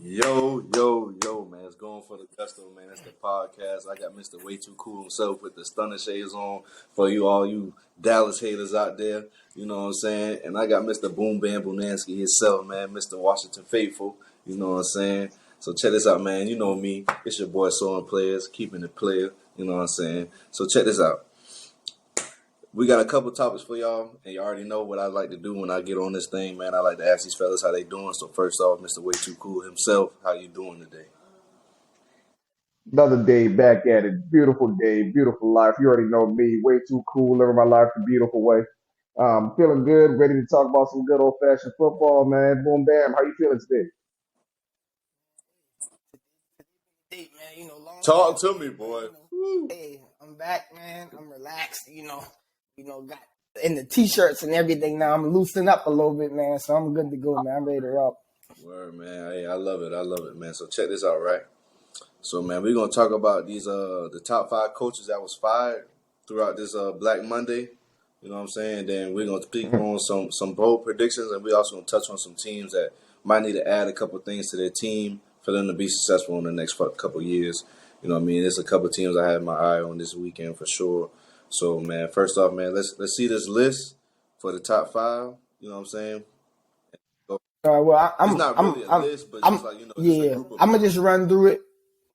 Yo, man. It's going for the gusto, man. That's the podcast. I got Mr. Way Too Cool himself with the stunner shades on for all you Dallas haters out there. You know what I'm saying? And I got Mr. Boom Bam Bonansky himself, man. Mr. Washington Faithful. You know what I'm saying? So check this out, man. You know me. It's your boy Sewing Players, keeping it player. You know what I'm saying? So check this out. We got a couple topics for y'all, and you already know what I like to do when I get on this thing, man. I like to ask these fellas how they doing. So first off, Mr. Way Too Cool himself, how you doing today? Another day back at it. Beautiful day, beautiful life. You already know me. Way too cool, living my life the beautiful way. Feeling good, ready to talk about some good old fashioned football, man. Boom, bam. How you feeling today? Hey, man, long Talk time. to me, boy. Woo. Hey, I'm back, man. I'm relaxed, got in the t-shirts and everything now. I'm loosening up a little bit, man. So I'm good to go, man. I'm ready to rock. Word, man. Hey, I love it, man. So check this out, right? So, man, we're gonna talk about these the top 5 coaches that was fired throughout this Black Monday. You know what I'm saying? Then we're gonna speak Mhm. on some bold predictions, and we also gonna touch on some teams that might need to add a couple things to their team for them to be successful in the next couple years. You know what I mean? There's a couple teams I have my eye on this weekend for sure. So, man, first off, man, let's see this list for the top 5. You know what I'm saying? So, All right, well, it's not really a list, but just like just a yeah. group of I'm gonna names. just run through it.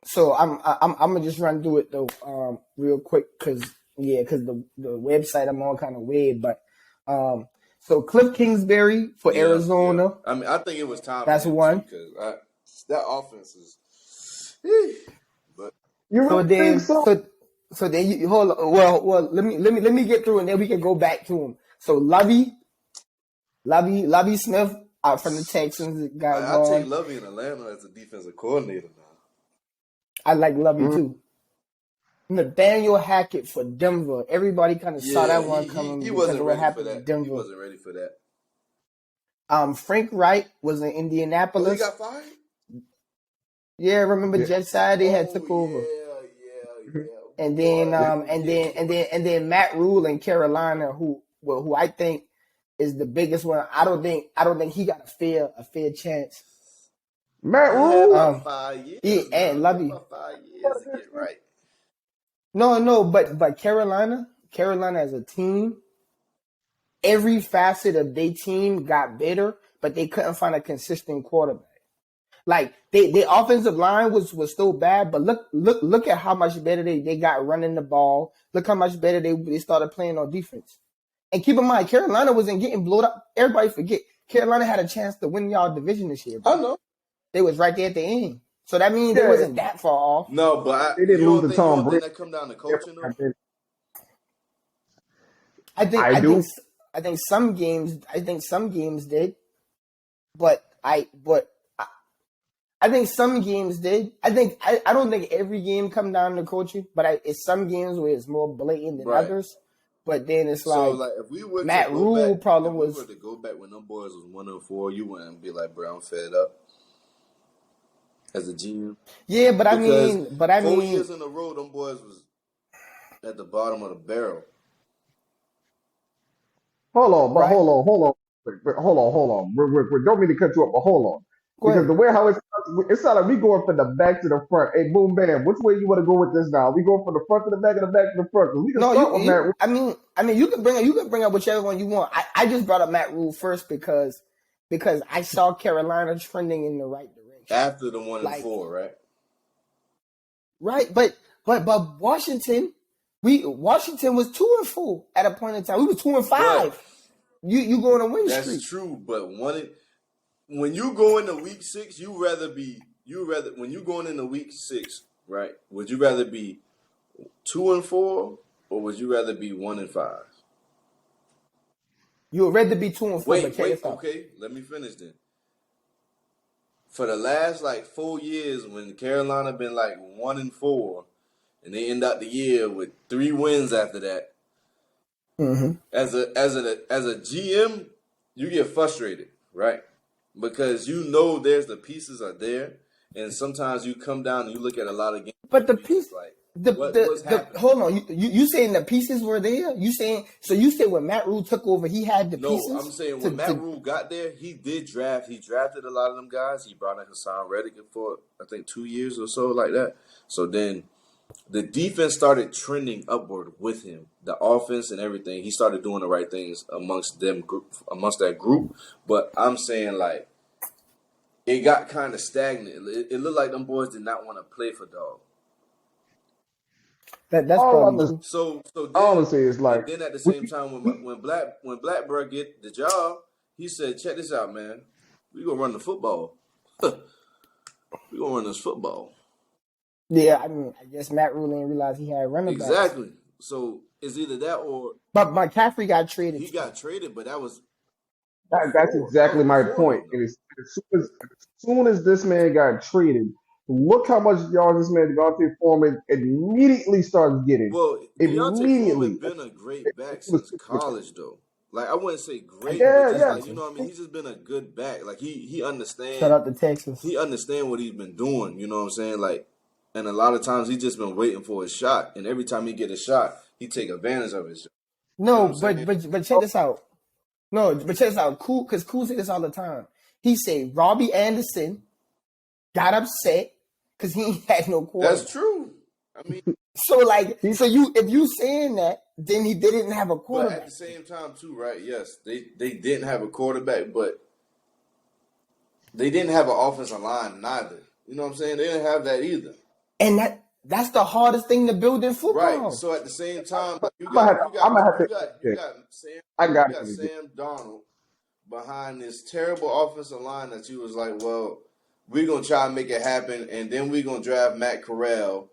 So I'm gonna just run through it though, real quick, cause the website I'm on kind of weird, but so Cliff Kingsbury for Yeah. Arizona, I mean, I think it was time for that's him too one. because that offense is. But You So really think then, so? you hold on. Well, let me get through, and then we can go back to him. So Lovey Smith out from the Texans got I take gone. Lovey in Atlanta as a defensive coordinator now. I like Lovey Mm. too. Nathaniel Hackett for Denver. Everybody kind of saw Yeah, that one he coming because wasn't of what ready for happened in that. He Denver. wasn't ready for that. Frank Wright was in Oh, he Indianapolis. got fired? Yeah, remember Yeah. Jet Side? They had Oh took over. Mhm. And then Boy. Matt Rule in Carolina, who I think is the biggest one. I don't think he got a fair chance. Matt He had Rule? about Um, 5 years and now. He had Lovey. about 5 years to get right. No, but Carolina as a team, every facet of their team got better, but they couldn't find a consistent quarterback. Like their offensive line was still bad, but look at how much better they got running the ball. Look how much better they started playing on defense. And keep in mind, Carolina wasn't getting blown up. Everybody forget Carolina had a chance to win y'all division this year, I bro. know. They was right there at the end. So that means they Yeah, wasn't that far off. No, but they you didn't lose don't to think Tom Brady. that come down to coaching though? I think I I think do. I think some games did, but I think some games did. I don't think every game come down to coaching, but it's some games where it's more blatant than Right. others. But then it's So, like like, if we were to Matt go back, Rule problem was when them boys was 1-4, you wouldn't be like, bro, I'm fed up as a GM yeah, because but I 4 years mean in a row, them boys was at the bottom of the barrel. Hold on, but right. hold on. Hold on. We don't mean to cut you up, but hold on. Go Because ahead. the way how it's not like we going from the back to the front. Hey, boom, bam. Which way you want to go with this now? We going from the front to the back and the back to the front. 'Cause we can No, start with Matt. you can bring up whichever one you want. I just brought up Matt Rule first because I saw Carolina trending in the right direction. After the 1 and Like 4, right? right, but Washington, Washington was 2-4 at a point in time. We was 2-5. But You go on a win that's streak. true. But when you go into week 6, when you going into week 6, right? Would you rather be 2-4 or would you rather be 1-5? You would rather be 2-4, but check this out. Okay, let me finish then. For the last like 4 years, when Carolina been like 1-4, and they end out the year with 3 wins after that, Mm-hmm. as a GM, you get frustrated, right? Because you know there's the pieces are there, and sometimes you come down and you look at a lot of games But the and you piece, just like, What's happening? Hold on. You saying the pieces were there? You saying so? You said when Matt Rule took over, he had the pieces. No, I'm saying when Matt Rule got there, he did draft. He drafted a lot of them guys. He brought in Hassan Reddick for I think 2 years or so like that. So then the defense started trending upward with him. The offense and everything, he started doing the right things amongst that group. But I'm saying like it got kind of stagnant. It looked like them boys did not want to play for dog. That's All I'm probably gonna, true. So all I'm then gonna say is like, and then at the same time when Blackburn get the job, he said, "Check this out, man. We gonna run the football. We gonna run this football." Yeah, I mean, I guess Matt Rule didn't realize he had running backs. Exactly. So it's either that or But McCaffrey got traded. he got traded, but that was that's exactly my point. And as soon as this man got traded, look how much yards this man Devontae Foreman immediately starts getting. Well, Deontay Foreman been a great back since college, though. Like I wouldn't say great, but just like you know what I mean. He's just been a good back. Like he understands. Shout out to Texas. He understands what he's been doing. You know what I'm saying? Like, and a lot of times he's just been waiting for his shot, and every time he get a shot, he take advantage of his shot. No, You know but check this out. No, but check this out. Cool, because Cool say this all the time. He say Robbie Anderson got upset because he had no quarterback. That's true. I mean, so if you saying that, then they didn't have a quarterback. But at the same time, too, right? Yes, they didn't have a quarterback, but they didn't have an offensive line neither. You know what I'm saying? They didn't have that either. And that's the hardest thing to build in football. Right. So at the same time, you got Sam Darnold behind this terrible offensive line that you was like, well, we're gonna try and make it happen, and then we're gonna draft Matt Corral,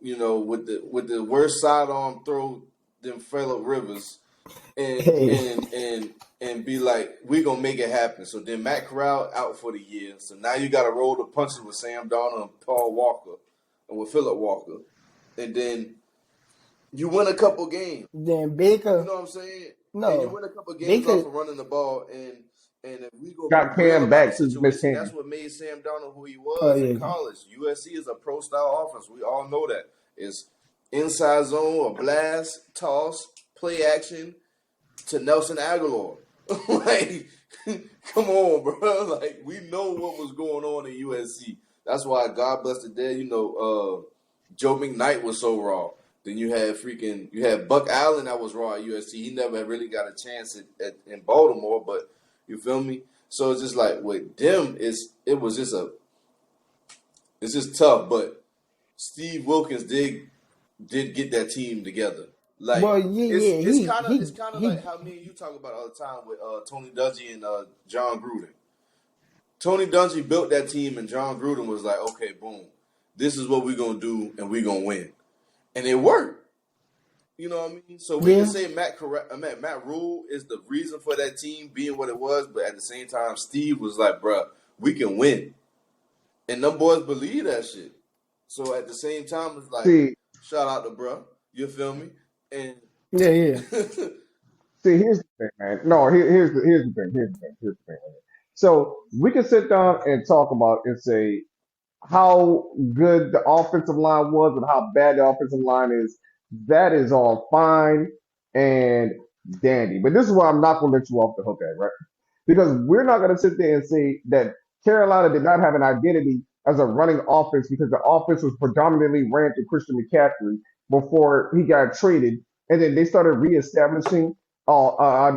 you know, with the worst sidearm throw than Phillip Rivers, and be like, we're gonna make it happen. So then Matt Corral out for the year. So now you gotta roll the punches with Sam Darnold and Paul Walker and with Phillip Walker. And then you win a couple games. Then Baker, you know what I'm saying? No, and you win a couple games off of running the ball, and if we go got Cam back to situation, that's what made Sam Darnold who he was in college. USC is a pro style offense. We all know that. It's inside zone, a blast, toss, play action to Nelson Aguilar. Like, come on, bro. Like, we know what was going on in USC. That's why God bless the dead. You know, Joe McKnight was so raw. Then you had Buck Allen that was raw at USC. He never really got a chance in Baltimore, but you feel me? So it's just like with them, it's just tough. But Steve Wilkins did get that team together. Like, well, it's kind of like how me and you talk about all the time with Tony Dungy and John Gruden. Tony Dungy built that team, and John Gruden was like, okay, boom, this is what we're gonna do, and we're gonna win, and it worked. You know what I mean? So we can say Matt Rule is the reason for that team being what it was, but at the same time, Steve was like, bruh, we can win, and them boys believe that shit. So at the same time, it's like, shout out to bruh, you feel me? And yeah. See, here's the thing, man. No, here's the thing. So we can sit down and talk about and say how good the offensive line was and how bad the offensive line is. That is all fine and dandy. But this is why I'm not going to let you off the hook at, right? Because we're not going to sit there and say that Carolina did not have an identity as a running offense because the offense was predominantly ran through Christian McCaffrey before he got traded. And then they started reestablishing a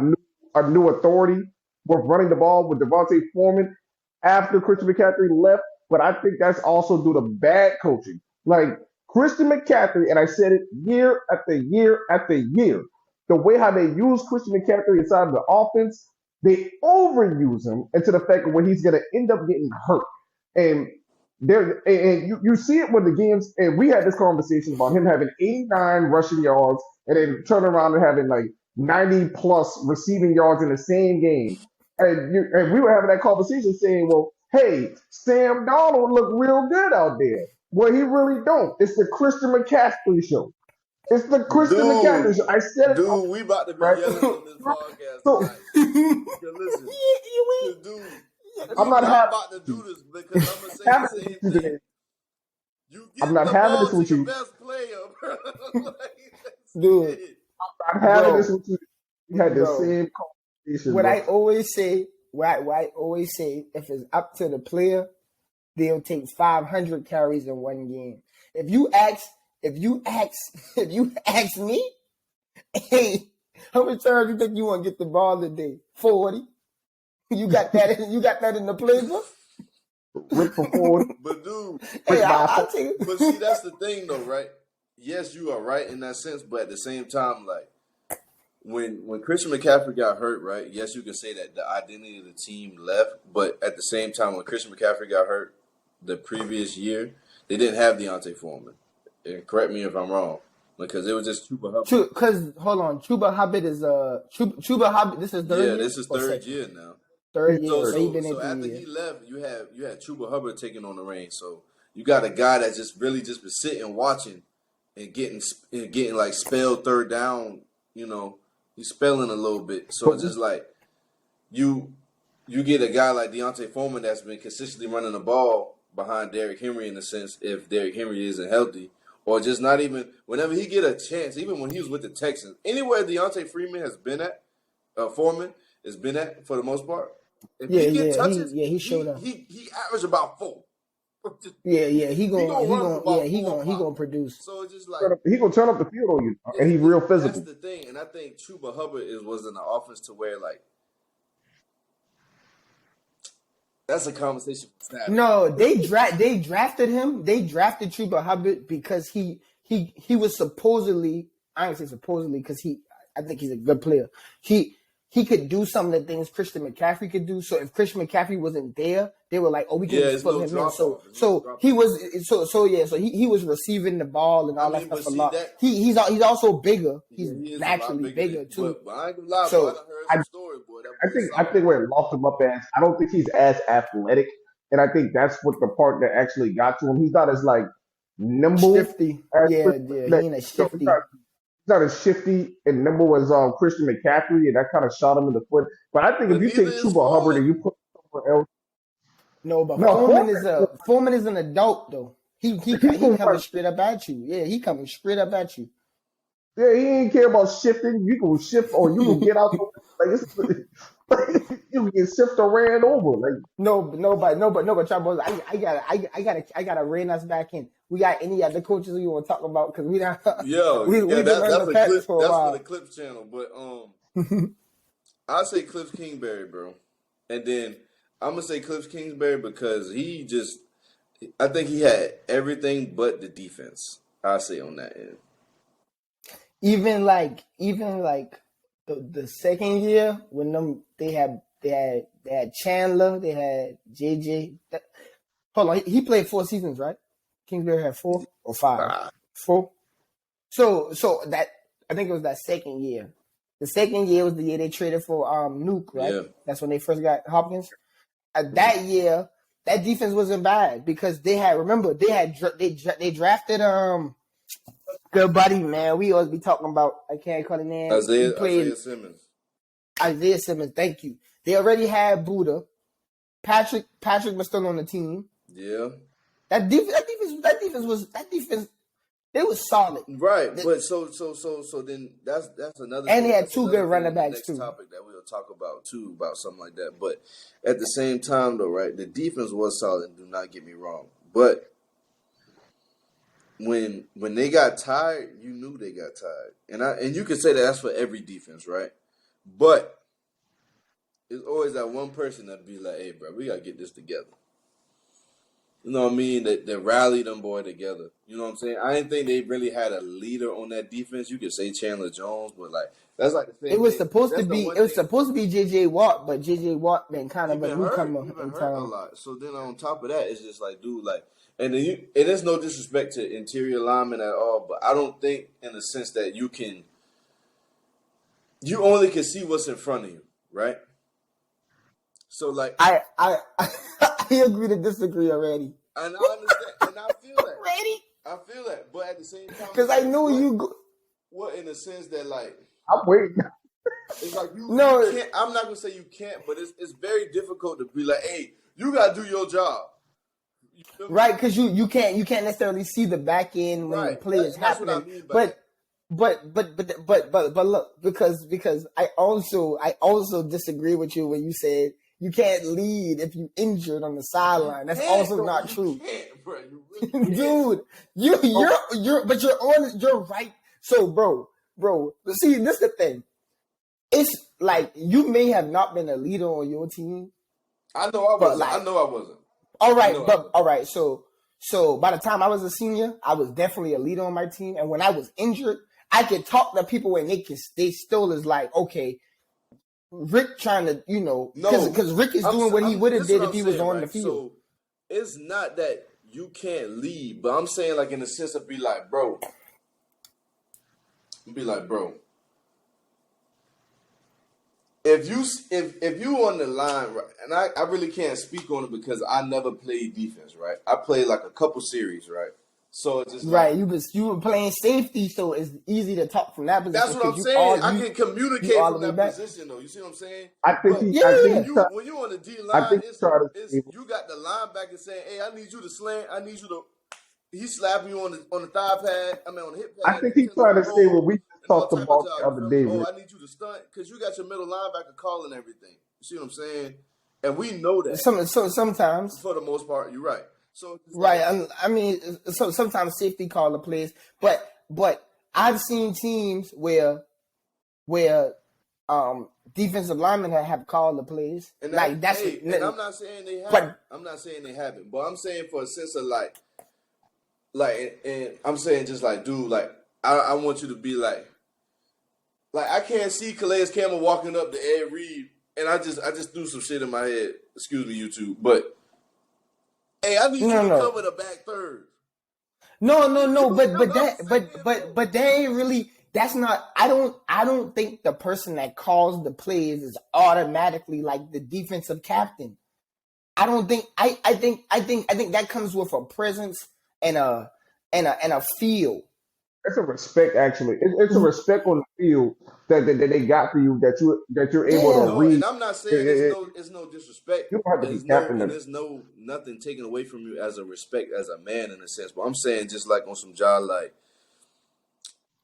new authority with running the ball with Devontae Foreman after Christian McCaffrey left. But I think that's also due to bad coaching. Like Christian McCaffrey, and I said it year after year after year, the way how they use Christian McCaffrey inside of the offense, they overuse him into the fact of when he's going to end up getting hurt. And you see it when the games, and we had this conversation about him having 89 rushing yards and then turn around and having like 90 plus receiving yards in the same game. And we were having that conversation saying, well, hey, Sam Darnold look real good out there. Well, he really don't. It's the Christian McCaffrey show. It's the Christian McCaffrey show. I said it. Dude, we about to be yelling on this podcast tonight. Listen, dude, I'm not about to do this because I'm going to say the same thing. I'm Get not the having ball this to with your you. best player, bro. Like, that's dude, it. I'm not having this bro, with you. We had the bro. same conversation, What bro. I always say, what I always say, if it's up to the player, they'll take 500 carries in one game. If you ask, if you ask me, hey, how many times you think you want to get the ball today? 40. You got that? You got that in the playbook? Rip for 40, But dude, Hey, Rick by I'll 40. take but see, it. that's the thing though, right? Yes, you are right in that sense, but at the same time, like when Christian McCaffrey got hurt, right? Yes, you can say that the identity of the team left, but at the same time, when Christian McCaffrey got hurt the previous year, they didn't have Deontay Foreman. And correct me if I'm wrong, because it was just Chuba Hubbard. Because hold on, Chuba Hubbard is Chuba Hubbard. This is third Yeah, year this is or third second? year now. Third year. So he So been so there so 3 after years. he left, you had Chuba Hubbard taking on the reins. So you got a guy that just really just been sitting watching and getting like spelled third down. You know, he's spelling a little bit. So But it's just like you you get a guy like Deontay Foreman that's been consistently running the ball behind Derrick Henry in a sense if Derrick Henry isn't healthy. Or just not even whenever he get a chance, even when he was with the Texans, anywhere Deontay Freeman has been at, Foreman has been at for the most part. If Yeah, he get yeah, touches, he showed he up. he he averaged about 4. Yeah, yeah, He gonna run for about he 4 or 5. gonna produce. So it's just like he gonna turn up the field on you, and he's real that's physical. the thing, and I think Chuba Hubbard was in the offense to where like that's a conversation for Saturday. No, they drafted him. They drafted Chuba Hubbard because he was supposedly, I don't say supposedly because I think he's a good player. He could do some of the things Christian McCaffrey could do. So if Christian McCaffrey wasn't there, they were like, oh, we can Yeah, just it's put no him in. drop So off. It's no so drop he off. was so he was receiving the ball and I all that mean, stuff but a see lot. that He's also bigger. He's yeah, he is a lot naturally bigger bigger than. too. But I ain't gonna lie, boy. I So done heard I some stories, boy. That boy I solid. think where it lost him up as I don't think he's as athletic, and I think that's what the part that actually got to him. He's not as like nimble shifty. as Yeah, Christian. yeah, Like, he ain't a he's shifty. not as shifty and nimble as Christian McCaffrey, and that kind of shot him in the foot. But I think if But you neither take is Chuba Hubbard Foreman. and you put him somewhere else, No, but no, Foreman is an adult though. He he can coming run. straight up at you. Yeah, he coming straight up at you. Yeah, he ain't care about shifting. You can shift or you can get out the like you can get shifted or ran over. Like But Trouble, I gotta rein us back in. We got any other coaches we want to talk about because we not Yo, yeah, we've been on the Packers for a that's for the while. Clips channel. But I say Cliff Kingsbury, bro, and then I'm gonna say Cliff Kingsbury because I think he had everything but the defense. I say on that end. Even like the second year when they had Chandler, they had JJ. Hold on, he played 4 seasons, right? Kingsbury had 4 or 5. Ah, 4. So that I think it was that second year. The second year was the year they traded for Nuke, right? yeah, That's when they first got Hopkins. That year, that defense wasn't bad because they drafted good buddy, man. We always be talking about, I can't call his name. He played Isaiah Simmons. Isaiah Simmons. Thank you. They already had Buddha. Patrick was still on the team. Yeah, That defense. They was solid. right. But so then that's another. And thing. they had That's 2 another good thing running in the backs next too. topic that we'll talk about too, about something like that. But at the same time, though, right? The defense was solid. Do not get me wrong, but when they got tired, you knew they got tired, and you can say that's for every defense, right? But it's always that one person that be like, "Hey, bro, we gotta get this together." You know what I mean? That rallied them boy together. You know what I'm saying? I didn't think they really had a leader on that defense. You could say Chandler Jones, but like that's like the same. It was thing. supposed to That's the be. one It was thing. JJ Watt, but JJ Watt been kind He of a been hurt. newcomer He been in hurt a town. lot. So then on top of that, it's just like, dude, like, and then it is no disrespect to interior linemen at all, but I don't think in the sense that you only can see what's in front of you, right? So like, I agree to disagree already. and I understand, and I feel that. Already? I feel that, but at the same time, Because I knew you. What in the sense that like. I'm waiting. It's like you No. can't. I'm not gonna say you can't, but it's very difficult to be like, hey, you gotta do your job. You feel me? Right, because you can't necessarily see the back end when the Right. play is That's what I happening. mean by that. But look, because I also disagree with you when you said you can't lead if you injured on the sideline. That's also No, not you true. can't, bro. You really can't. Dude, you're right. So, bro, see, this is the thing. It's like you may have not been a leader on your team, I know I but wasn't. I like, know I wasn't. all I right, know I but wasn't. all right. So by the time I was a senior, I was definitely a leader on my team, and when I was injured, I could talk to people, and they still is like, okay, Rick trying to, No, because Rick is doing what he would have this is did what if I'm he was saying, on the right? field. So it's not that you can't lead, but I'm saying like in the sense of be like, bro, if you on the line, right, and I really can't speak on it because I never played defense, right? I played like a couple series, right? So it's just like Right, you were playing safety, so it's easy to talk from that that's position what I'm because saying. I can you communicate all the from way that back. position though. You see what I'm saying? I think But he, Yeah, I think yeah, he tried, when you on the D I line, think he tried to it's say, you got the linebacker saying, "Hey, I need you to slant. I need you to." He slapping you on the thigh pad. I mean on the hip I pad think and he telling you tried to to say what roll we just and all talked type of about the job. You other feel me? day, Oh, Rick. I need you to stunt because you got your middle linebacker calling everything. You see what I'm saying? And we know that sometimes. for the most part. You're right. So it's Right. like I mean, so sometimes safety call the plays, but I've seen teams where defensive linemen have called the plays. and that Like that's hey, and I'm not saying they haven't. but I'm not saying they haven't, but I'm saying for a sense of like, and I'm saying just like, dude, like I want you to be like I can't see Calais Campbell walking up to Ed Reed, and I just threw some shit in my head. Excuse me, YouTube, but hey, I need you no to no cover the back third. no You but know but what I'm that saying, but that ain't really that's not I don't think the person that calls the plays is automatically like the defensive captain. I don't think I think that comes with a presence and a feel. It's a respect, actually. It's a respect on the field that they got for you that you're able to Yeah. No, and read. I'm not Eh, saying eh, eh, it's no disrespect. You don't have to be captain of. There's no nothing taken away from you as a respect as a man in a sense. But I'm saying just like on some job like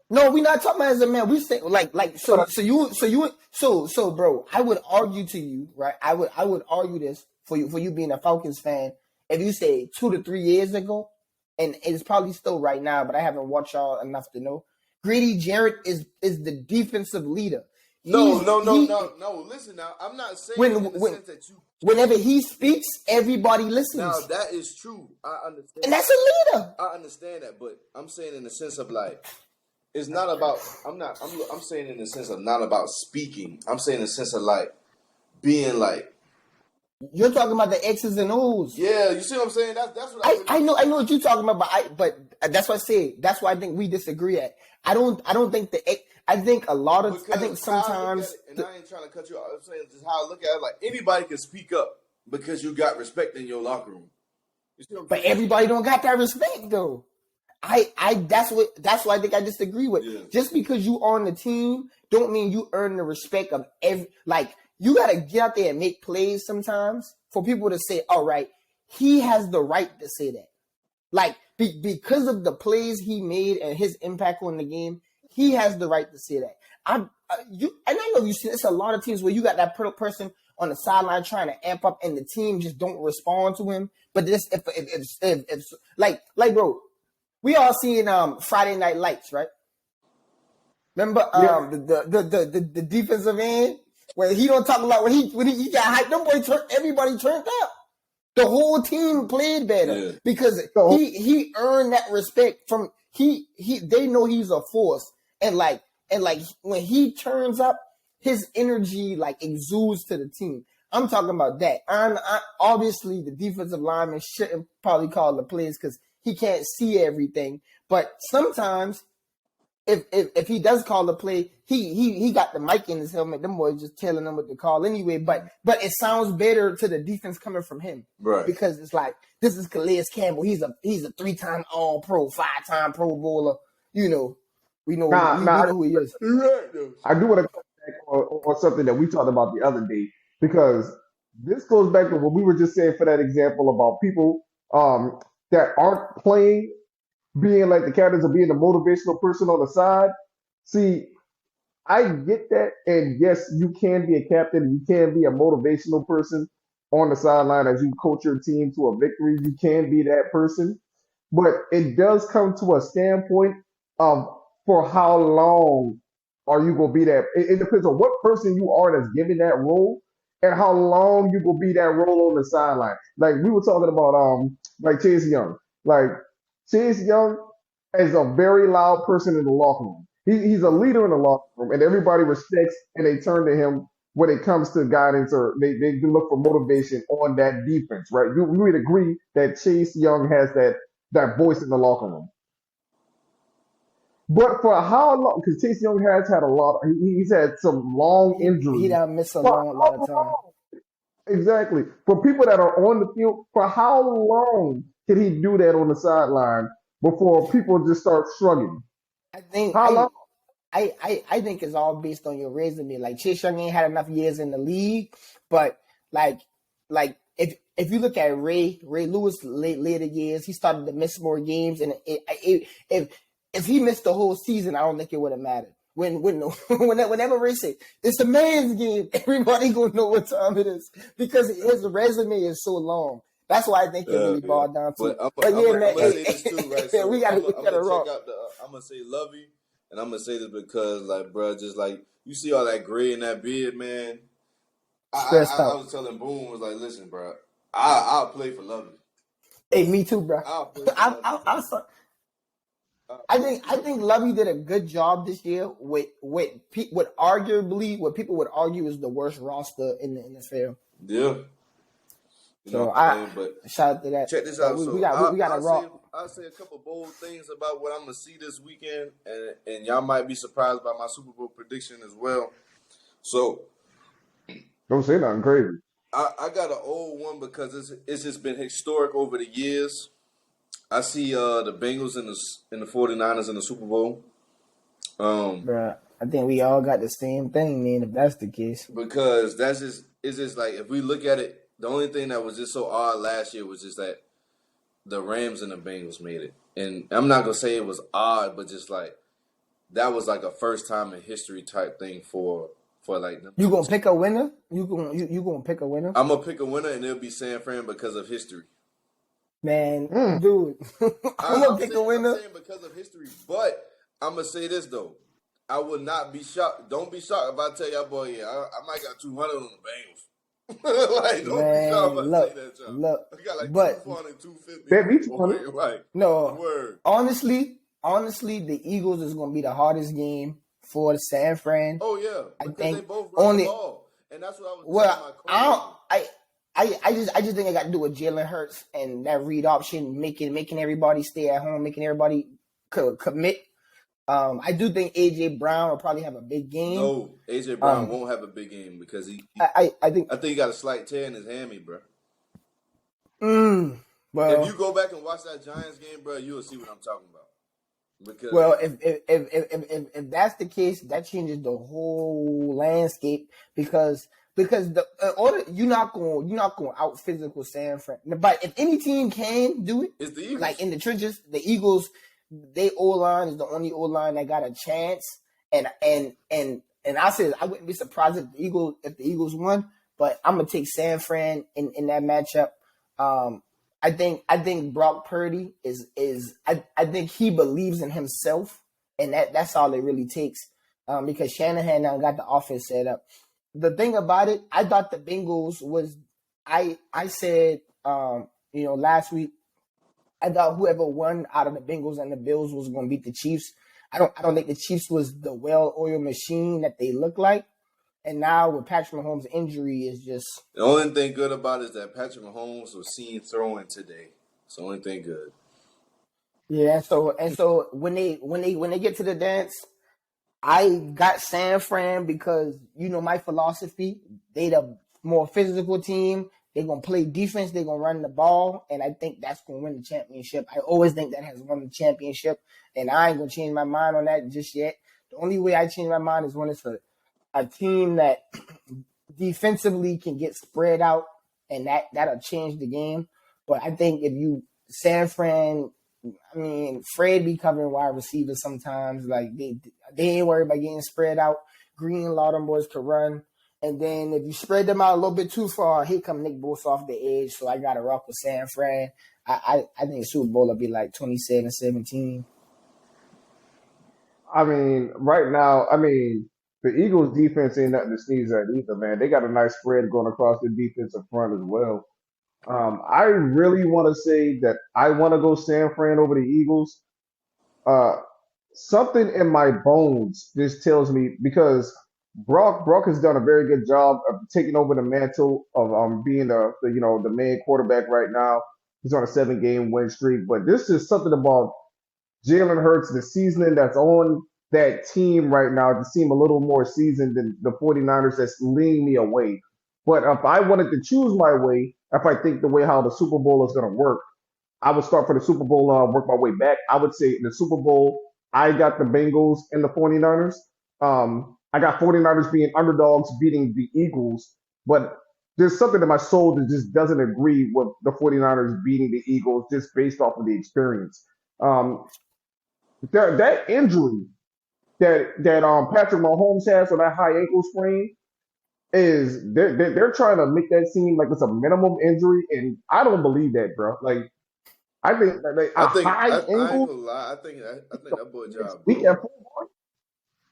No, we're not talking about as a man. We say like But so bro. I would argue to you, right? I would argue this for you being a Falcons fan. If you say 2 to 3 years ago, and it's probably still right now, but I haven't watched y'all enough to know. Grady Jarrett is the defensive leader. no, He's no, no, he no, no. Listen now, I'm not saying when in the when sense that you whenever he speaks, everybody now listens, that is true. I and understand. that's a leader. I understand that, but I'm saying in the sense of like it's not about. I'm not. I'm saying in the sense of not about speaking. I'm saying in the sense of like being like You're talking about the X's and O's. yeah. You see what I'm saying? That's what I I, really I be know I saying. know what you're talking about, but that's what I say. That's why I think we disagree at. I don't think I think a lot of I think Because how I look at sometimes it, and I ain't trying to cut you off. I'm saying just how I look at it. Like anybody can speak up because you got respect in your locker room. You see what I'm but saying? everybody don't got that respect though. I that's what I think I disagree with. Yeah. Just because you on the team don't mean you earn the respect of every like you gotta get out there and make plays sometimes for people to say, all right, he has the right to say that. Like because of the plays he made and his impact on the game, he has the right to say that. You and I know you see it's a lot of teams where you got that person on the sideline trying to amp up, and the team just don't respond to him. But this if like bro, we all seen Friday Night Lights, right? Remember yeah, the defensive end where he don't talk about when he got hyped. Everybody turned up. The whole team played better Yeah. because so he earned that respect from they know he's a force and like when he turns up, his energy like exudes to the team. I'm talking about that. Obviously the defensive lineman shouldn't probably call the plays because he can't see everything. But sometimes if he does call the play, he got the mic in his helmet. Them boys just telling him what to call anyway. But it sounds better to the defense coming from him Right. because it's like this is Calais Campbell. He's a 3-time All Pro, 5-time Pro Bowler. You know, we know now, we now know who he is. You're right though. I do want to come back on something that we talked about the other day because this goes back to what we were just saying for that example about people that aren't playing, being like the captains or being the motivational person on the side. See, I get that, and yes, you can be a captain, you can be a motivational person on the sideline as you coach your team to a victory. You can be that person, but it does come to a standpoint of for how long are you gonna be that? It depends on what person you are that's giving that role and how long you gonna be that role on the sideline. Like we were talking about, like Chase Young. Like Chase Young is a very loud person in the locker room. He's a leader in the locker room, and everybody respects and they turn to him when it comes to guidance, or they look for motivation on that defense, right? You would agree that Chase Young has that voice in the locker room. But for how long? Because Chase Young has had a lot. He's had some long He injuries. done miss a For long lot how of time. long? Exactly. For people that are on the field, for how long can he do that on the sideline before people just start shrugging? I think How long? I think it's all based on your resume. Like Chase Young ain't had enough years in the league, but like if you look at Ray Lewis later years, he started to miss more games, and if he missed the whole season, I don't think it would have mattered. Whenever Ray said it's a man's game, everybody gonna know what time it is because his resume is so long. That's why I think it really Yeah. boiled down to But it. I'm But yeah, man, gonna say this too, right? So we gotta I'm gonna check rock. out the. I'm gonna say Lovey, and I'm gonna say this because, like, bro, just like you see all that gray in that beard, man. Stressed I out. was telling Boone, was like, listen, bro, I'll play for Lovey. Hey, me too, bro. I'll play for I, Lovey, I, bro. I, saw- I think Lovey did a good job this year with arguably what people would argue is the worst roster in the NFL. Yeah, you know So what I'm I saying. But shout out to that. check this But out. we So got we got to rock. I'll say a couple bold things about what I'm gonna see this weekend, and y'all might be surprised by my Super Bowl prediction as well. So Don't say nothing crazy. I got an old one because it's just been historic over the years. I see the Bengals and the 49ers in the Super Bowl. Bruh, I think we all got the same thing, man. If that's the case, Because it's just like if we look at it, the only thing that was just so odd last year was just that the Rams and the Bengals made it. And I'm not gonna say it was odd, but just like that was like a first time in history type thing for like them you two gonna teams. pick a winner? You gonna pick a winner? I'm gonna pick a winner and it'll be San Fran because of history. Man, Mm. dude, I'm gonna pick a I'm winner. saying because of history, but I'm gonna say this though. I would not be shocked. Don't be shocked if I tell y'all, boy, yeah, I might got 200 on the Bengals. Like, don't be shocked Man, if I say look, that, y'all. look, I got like but 240, 250 Bet me on the 200. boy. Like, no, word. honestly, the Eagles is gonna be the hardest game for San Fran. Oh, yeah, I because they think both run the only ball. And that's what I was telling my well, coworker. I just think I got to do with Jalen Hurts and that read option, making everybody stay at home, making everybody commit. I do think AJ Brown will probably have a big game. No, AJ Brown Um, won't have a big game because I think I think he got a slight tear in his hammy, bro. mm, If well. you go back and watch that Giants game, bro, you'll see what I'm talking about. Because Well, if that's the case, that changes the whole landscape because the order you're not going out physical San Fran. But if any team can do it, it's the Eagles. like in the trenches, the Eagles, they O line is the only O line that got a chance. And I said I wouldn't be surprised if the Eagles won, but I'm gonna take San Fran in that matchup. I think Brock Purdy I think he believes in himself, and that's all it really takes. Because Shanahan now got the offense set up. The thing about it, I thought the Bengals was I said last week I thought whoever won out of the Bengals and the Bills was going to beat the Chiefs. I don't think the Chiefs was the well-oiled machine that they look like. And now with Patrick Mahomes' injury is just The only thing good about it is that Patrick Mahomes was seen throwing today. It's the only thing good. yeah. So when they get to the dance, I got San Fran because my philosophy. They the more physical team. They're gonna play defense. They're gonna run the ball, and I think that's gonna win the championship. I always think that has won the championship, and I ain't gonna change my mind on that just yet. The only way I change my mind is when it's a team that defensively can get spread out, and that'll change the game. But I think if you San Fran, I mean, Fred be covering wide receivers sometimes. Like they ain't worried about getting spread out. Green and Law them boys could run. And then if you spread them out a little bit too far, here come Nick Bosa off the edge. So I got to rock with San Fran. I think Super Bowl will be like 27-17. I mean, right now, I mean, the Eagles' defense ain't nothing to sneeze at either, man. They got a nice spread going across the defensive front as well. I really want to say that I want to go San Fran over the Eagles. Uh, Something in my bones just tells me because Brock has done a very good job of taking over the mantle of being the main quarterback right now. He's on a 7 game win streak, but this is something about Jalen Hurts, the seasoning that's on that team right now, to seem a little more seasoned than the 49ers that's leading me away. But if I wanted to choose my way, if I think the way how the Super Bowl is going to work, I would start for the Super Bowl and work my way back. I would say in the Super Bowl, I got the Bengals and the 49ers. I got 49ers being underdogs beating the Eagles, but there's something in my soul that just doesn't agree with the 49ers beating the Eagles just based off of the experience. Um, that injury that Patrick Mahomes has on that high ankle sprain is they're trying to make that seem like it's a minimum injury, and I don't believe that, bro. Like I think like I a think high I ain't ankle gonna lie. I think that boy next job week broke. at full.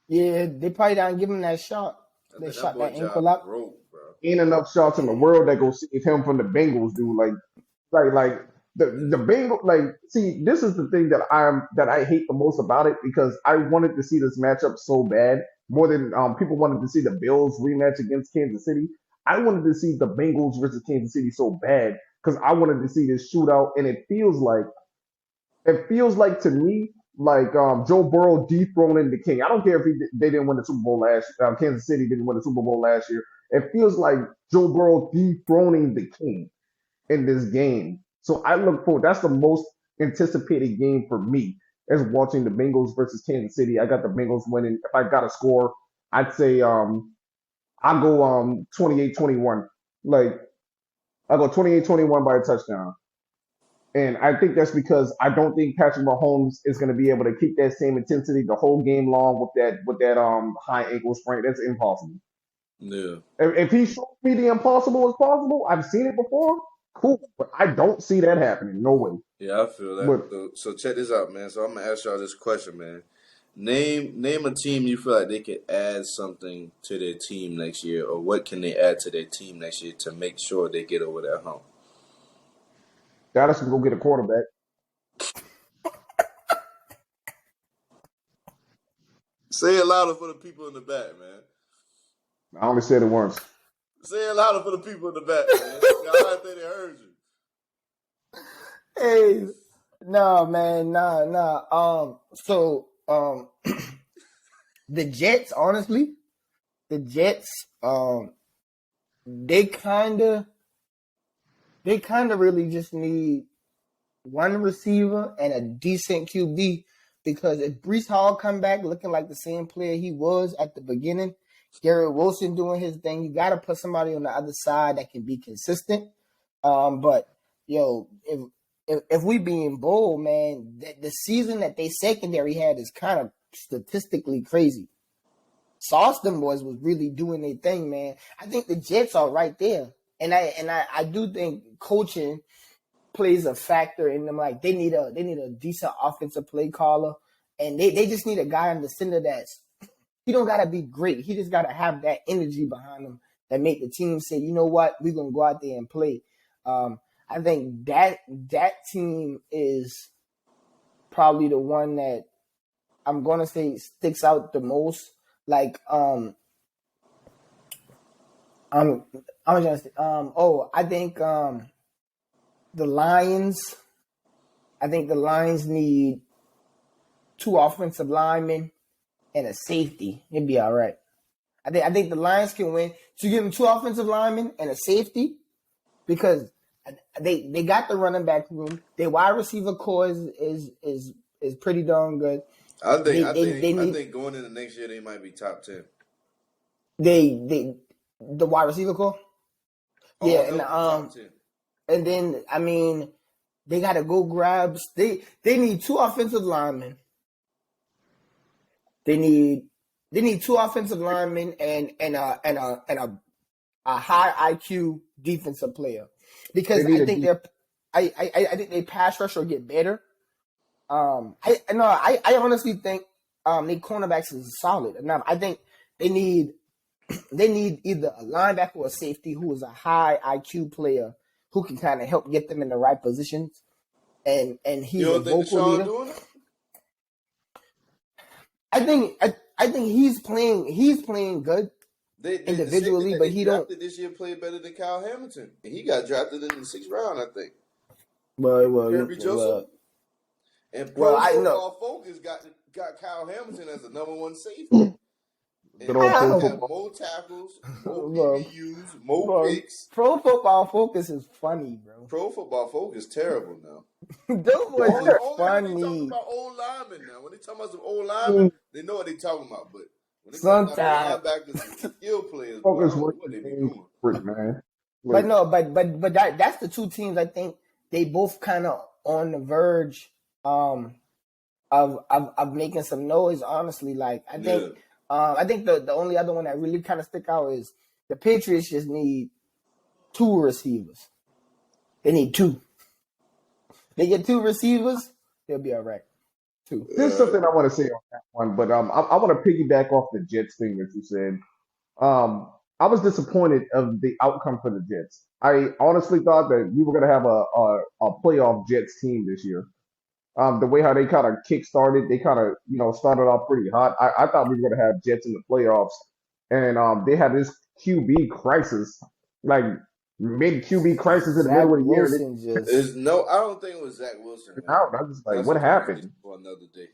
Yeah, they probably don't give him that shot. I They think that shot boy that ankle job up. broke, bro. Ain't enough shots in the world that go save him from the Bengals, dude. Like the Bengals. Like, see, this is the thing that I hate the most about it because I wanted to see this matchup so bad more than people wanted to see the Bills rematch against Kansas City. I wanted to see the Bengals versus Kansas City so bad because I wanted to see this shootout, and it feels like to me like Joe Burrow dethroning the king. I don't care if they didn't win the Super Bowl last. Kansas City didn't win the Super Bowl last year. It feels like Joe Burrow dethroning the king in this game. So I look forward. That's the most anticipated game for me is watching the Bengals versus Kansas City. I got the Bengals winning. If I got a score, I'd say I go 28-21. Like I go 28-21 by a touchdown. And I think that's because I don't think Patrick Mahomes is going to be able to keep that same intensity the whole game long with that high ankle sprain. That's impossible. Yeah. If he shows me the impossible is possible, I've seen it before. Cool, but I don't see that happening. No way. Yeah, I feel that. But So check this out, man. So I'm gonna ask y'all this question, man. Name a team you feel like they could add something to their team next year, or what can they add to their team next year to make sure they get over that hump? Dallas can go get a quarterback. Say it louder for the people in the back, man. I only said it once. Say it louder for the people in the back, man. I think they heard you. Hey, no, man, nah. So, the Jets, honestly, the Jets, they kind of really just need one receiver and a decent QB because if Brees Hall come back looking like the same player he was at the beginning, Garrett Wilson doing his thing, you got to put somebody on the other side that can be consistent. But yo, if we being bold, man, the season that they secondary had is kind of statistically crazy. Sauce them boys was really doing their thing, man. I think the Jets are right there, and I do think coaching plays a factor in them. Like they need a decent offensive play caller, and they just need a guy in the center that's he don't gotta be great. He just gotta have that energy behind him that make the team say, you know what, we're gonna go out there and play. I think that team is probably the one that I'm gonna say sticks out the most. Like I'm just I think the Lions. I think the Lions need 2 offensive linemen and a safety. It'd be all right. I think the Lions can win. So you give them 2 offensive linemen and a safety because they got the running back room. Their wide receiver core is pretty darn good. I They think going into next year they might be top 10. they the wide receiver core. Oh, Yeah, they'll be top 10. And then I mean, they got to go grab. They need two offensive linemen. They need two offensive linemen and a high IQ defensive player, They because need I a think deep. I think they pass rush will get better. I honestly think their cornerbacks is solid enough. I think they need either a linebacker or a safety who is a high IQ player who can kind of help get them in the right positions. And You he's a don't think vocal Deshaun leader. doing it? I think he's playing good The safety individually, that but they he don't. drafted this year played better than Kyle Hamilton, and he got drafted in the 6th round, I think. Kirby Joseph Well, and well, Pro I know. Football Focus got Kyle Hamilton as the #1 safety, Good and old he pro How? had football. more tackles, more Well, PBUs, more well, picks. Pro Football Focus is funny, bro. Pro Football Focus terrible now. Those boys is Only when they talking funny. about old linemen now. When they talking about some old linemen, they know what they talking about. But when they talking about Sometimes, linebackers and skill players, boy, I Focus don't know work what the they be game doing. quick, man. but Like no, but that's the two teams I think they both kind of on the verge um of making some noise. Honestly, like Yeah. I think the only other one that really kind of stick out is the Patriots just need two receivers. They need two. They get two receivers, they'll be all right. Two. there's something I want to say on that one, but I want to piggyback off the Jets thing that you said. I was disappointed of the outcome for the Jets. I honestly thought that we were going to have a playoff Jets team this year. The way how they kind of kick started, they kind of started off pretty hot. I thought we were going to have Jets in the playoffs, and they had this QB crisis, like mid QB crisis in the Zach middle of the year. Wilson just I don't think it was Zach Wilson, And man. I was just like, That's a what conversation happened? for another day.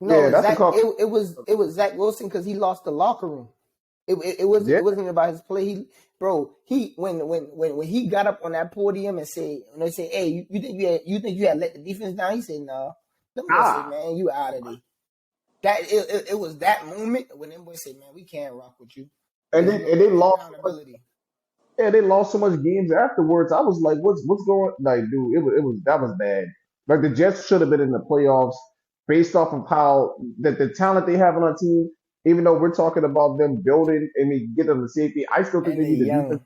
no, Yeah, it's that's a Zach. call. It was Zach Wilson because he lost the locker room. Yeah, It wasn't about his play. He when he got up on that podium and said, when they say, "Hey, you think you had let the defense down?" He said, "No." Them boys say, ah, "Man, you out of there." It was that moment when them boys said, "Man, we can't rock with you." and There's then no and they more lost so much. accountability. Yeah, they lost so much games afterwards. I was like, what's going? Like, dude, it was that was bad. Like the Jets should have been in the playoffs based off of how the talent they have on our team. Even though we're talking about them building and we get them the safety, I still think And they they need the defense. young.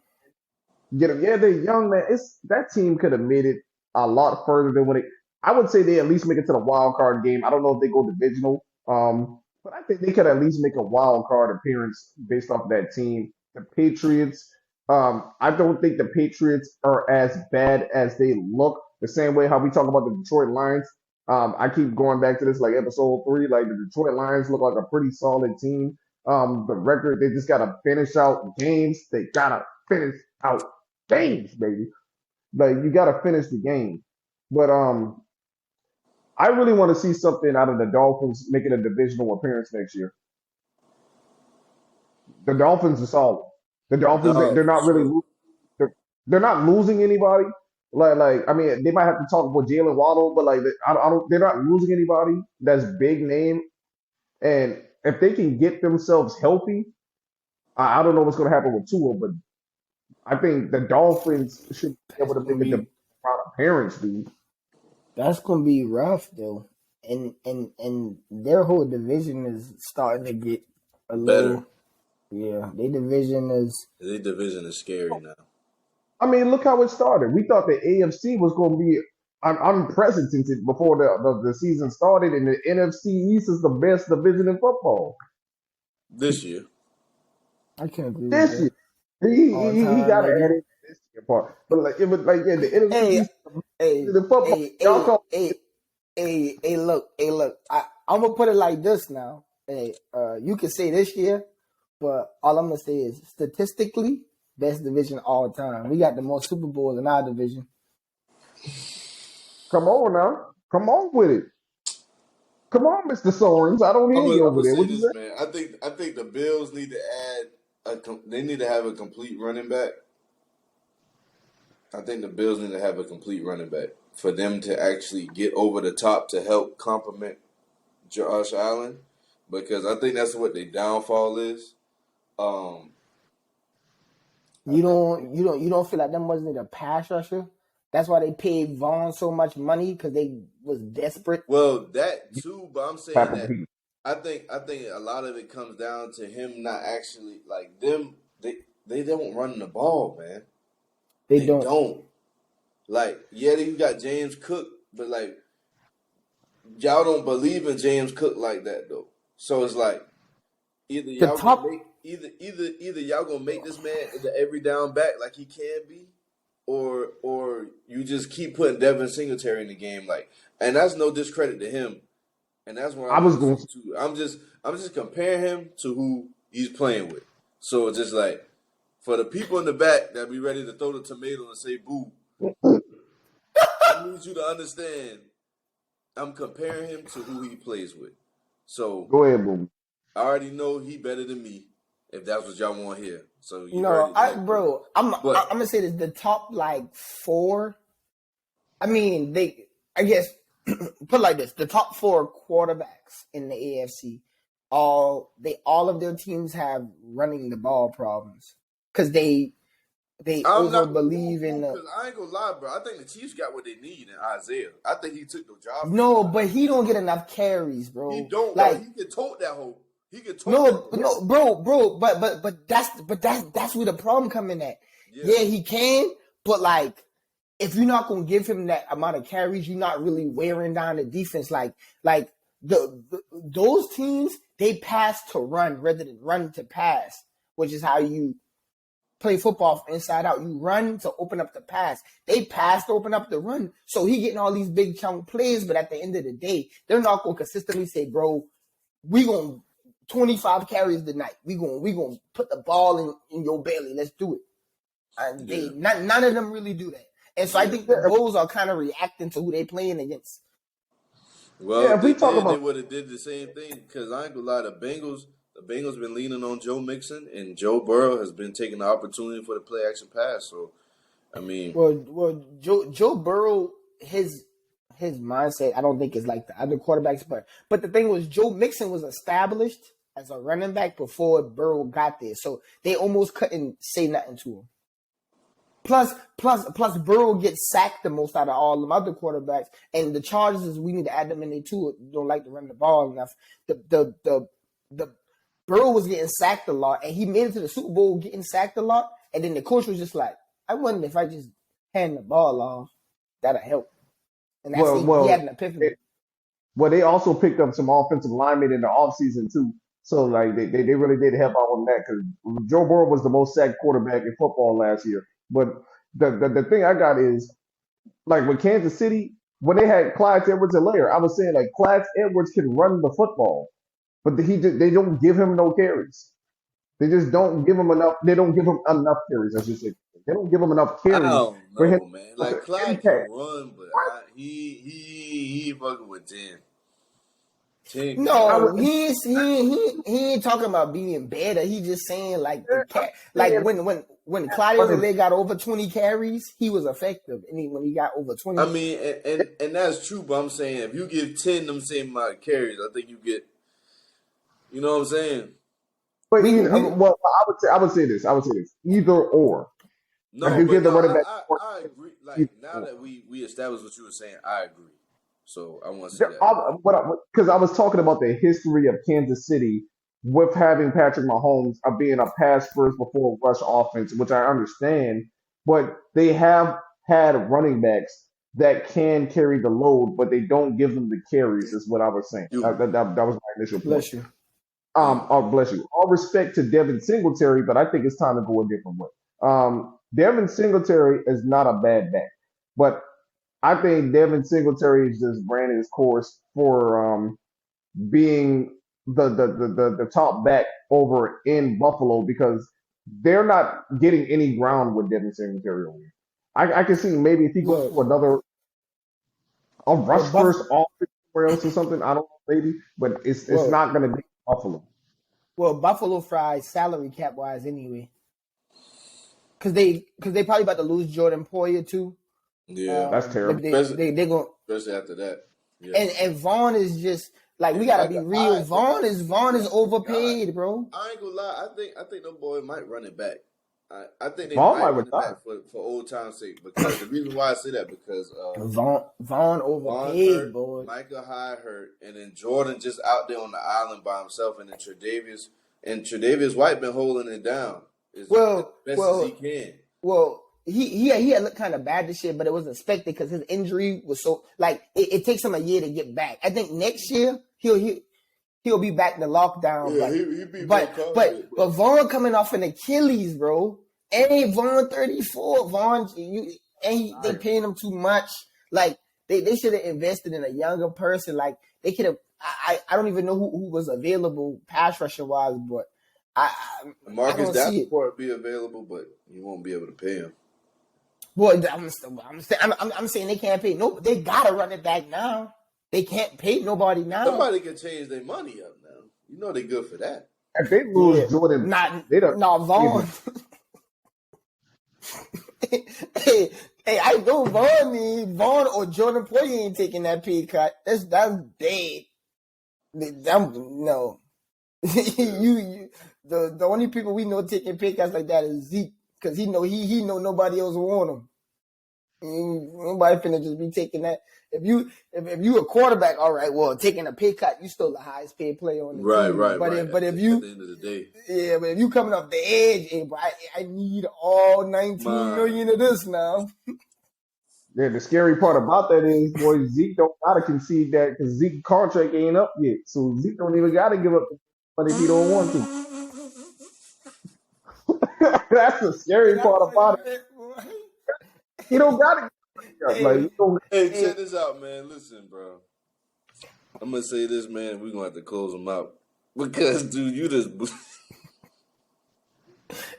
Get them. Yeah, they're young, man. It's that team could have made it a lot further than what it. I would say they at least make it to the wild card game. I don't know if they go divisional, but I think they could at least make a wild card appearance based off that team. The Patriots. I don't think the Patriots are as bad as they look. The same way how we talk about the Detroit Lions. I keep going back to this like episode 3. Like the Detroit Lions look like a pretty solid team. The record they just gotta finish out games. They gotta finish out games, baby. Like you got to finish the game. But I really want to see something out of the Dolphins making a divisional appearance next year. The Dolphins are solid. The Dolphins No, they're for not really sure. they're not losing anybody. Like I mean they might have to talk with Jalen Waddle, but like I don't they're not losing anybody that's big name. And if they can get themselves healthy, I don't know what's going to happen with Tua, but I think the Dolphins should be That's able to gonna make a be divisional appearance, dude. that's gonna be rough though. And their whole division is starting to get a Better. little. Yeah, their division is. Their division is scary now. I mean, look how it started. We thought the AFC was going to be unprecedented before the season started, and the NFC East is the best division in football This year. I can agree with this year. that all the He time. got to Like add you, in this year part, but like it was like yeah, the NFC hey, East is the best in football. hey, Y'all hey, call hey, hey, look. I'm gonna put it like this now. Hey, you can say this year, but all I'm gonna say is statistically, best division all time. We got the most Super Bowls in our division. come on now, come on with it, come on, Mister Sorens. I don't hear you I'm over gonna there. say What you this, say? man. I think the Bills need to they need to have a complete running back. I think the Bills need to have a complete running back for them to actually get over the top to help complement Josh Allen, because I think that's what their downfall is. Um, I think You don't feel like them wasn't a pass rusher? That's why they paid Vaughn so much money because they was desperate. Well, that too, but I'm saying Happened that to be. I think a lot of it comes down to him not actually like them. They don't run the ball, man. They They don't. don't. Like, yeah, you got James Cook, but like y'all don't believe in James Cook like that though. So it's like either The y'all gonna top, make either y'all gonna make this man the every down back like he can be, or you just keep putting Devin Singletary in the game like, and that's no discredit to him, and that's what I I was want to going. say too. I'm just comparing him to who he's playing with. So it's just like for the people in the back that be ready to throw the tomato and say boo, I need you to understand. I'm comparing him to who he plays with. So Go ahead, boom. I already know he better than me. If that's what y'all want to hear, so you heard no, it there first. bro, I'm But gonna say this: the top like four. I mean, I guess, put it like this: the top four quarterbacks in the AFC, all of their teams have running the ball problems because they I'm over not believe in the. because I ain't gonna lie, bro. I think the Chiefs got what they need in Isaiah. I think he took the job from No, somebody but else. he don't get enough carries, He bro. don't, but Like he can tote that hole. He can tote that no, hole. no, bro, but that's where the problem come in at. Yeah, Yeah, he can, but like if you're not gonna give him that amount of carries, you're not really wearing down the defense. Like those teams they pass to run rather than run to pass, which is how you play football from inside out. You run to open up the pass. They pass to open up the run. So he getting all these big chunk plays, but at the end of the day, they're not gonna consistently say, bro, we gonna 25 carries tonight. We gonna put the ball in your belly. Let's do it. And yeah, none of them really do that. And so I yeah. think the Bulls are kind of reacting to who they playing against. Well, Yeah, if if we they talk did, they about would have did the same thing. Because I ain't gonna lie, the Bengals been leaning on Joe Mixon, and Joe Burrow has been taking the opportunity for the play action pass. So I mean, Well, Joe Burrow, his mindset, I don't think is like the other quarterbacks, but the thing was Joe Mixon was established as a running back before Burrow got there, so they almost couldn't say nothing to him. Plus, Burrow gets sacked the most out of all them other quarterbacks, and the Chargers is we need to add them in there too. Don't like to run the ball enough. The Burrow was getting sacked a lot, and he made it to the Super Bowl getting sacked a lot, and then the coach was just like, I wonder if I just hand the ball off, that'll help. And that's well, he had well, an epiphany. it, well, they also picked up some offensive linemen in the offseason too. So like they really did help out on that because Joe Burrow was the most sacked quarterback in football last year. But the thing I got is like with Kansas City when they had Clyde Edwards-Helaire, I was saying like Clyde Edwards can run the football, but they don't give him no carries. They just don't give him enough. They don't give him enough carries. I should say they don't give him enough I carries don't for him know, man. to Like Clyde can impact. run, but he fucking with 10 I carries. No, was he ain't talking about being better. He just saying like the I'm cat like saying, when Claudio but Lele got over 20 carries, he was effective. And when he got over I 20, mean, and that's true, but I'm saying if you give 10 them same amount of carries, I think you get, you know what I'm saying? but we you can know, we well, I would say this either or. If No, you but give the no, running back more I carries, agree. Like either now or. that we established what you were saying, I agree. So I want to say that. Because I was talking about the history of Kansas City with having Patrick Mahomes of being a pass first before rush offense, which I understand, but they have had running backs that can carry the load, but they don't give them the carries. Is what I was saying. You, That was my initial point. bless you. yeah. Oh, bless you. All respect to Devin Singletary, but I think it's time to go a different way. Devin Singletary is not a bad back, but I think Devin Singletary is just ran his course for being the top back over in Buffalo because they're not getting any ground with Devin Singletary over here. I can see maybe if he goes Well, to another a rush well, first Buff, offense somewhere else or something. I don't know, maybe, but it's well, not going to be Buffalo. Buffalo Fries salary cap wise anyway, because they probably about to lose Jordan Poyer too. Yeah. That's They terrible. they Especially, they they going especially after that. Yeah. and Vaughn is just like we And gotta be real. the Vaughn is guy, overpaid, bro. I ain't gonna lie. I think the boy might run it back. I think they Vaughn might might run it retire. back for old time's sake because the reason why I say that because Vaughn Vaughn overpaid, hurt, boy. Micah Hyde hurt, and then Jordan just out there on the island by himself, and then Tre'Davious White been holding it down as Well, best as he well, can. well. He had looked kind of bad this year, but it was expected because his injury was so like it takes him a year to get back. I think next year he'll be back to lockdown, Yeah, but he be more confident, but bro. Vaughn coming off an Achilles, bro. And Vaughn 34. They paying him too much. Like they should have invested in a younger person. Like they could have. I don't even know who was available pass rushing wise, but I I Marcus don't see it. Davenport be available, but you won't be able to pay him. Boy, I'm saying they can't pay. No, they gotta run it back now. They can't pay nobody now. Somebody can change their money up now. You know they good for that. If they Yeah, lose Jordan, not they don't. not Vaughn. hey, I know Vaughn or Jordan Poyer ain't taking that pay cut. That's dead. No. The only people we know taking pay cuts like that is Zeke because he know nobody else want him. Nobody finna just be taking that. If you a quarterback, all right, well, taking a pay cut, you still the highest paid player on the team. Right. But if At the end of the day, but if you coming off the edge, hey, bro, I need all 19 million of this now. Yeah, the scary part about that is, boy, Zeke don't gotta concede that because Zeke's contract ain't up yet, so Zeke don't even gotta give up the money if he don't want to. That's the scary part about it. He don't gotta give it up. Like, Hey, he don't, hey, hey, check this out, man. Listen, bro. I'm gonna say this, man. We're gonna have to close them out because, dude, you just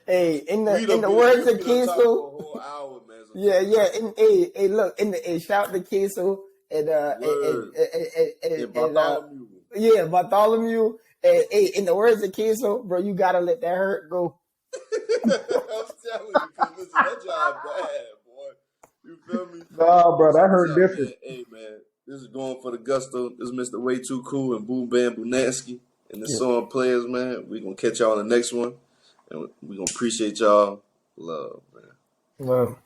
hey, in we the done words of we done talked for a Kiesel, whole hour, man. So yeah, check this yeah, out. and look, shout to Kiesel and Word. Yeah, and Bartholomew. yeah, Bartholomew. And hey, in the words of Kiesel, bro, you gotta let that hurt go. I'm telling you, cause listen, that job bad, boy. You feel me? nah, bro, that Check this hurt out, man. different. Hey, man. This is going for the gusto. This is Mr. Way Too Cool and Boom Bam Bunansky and the Yeah. song players, man. We gonna catch y'all in the next one, and we gonna appreciate y'all. Love, man. Well.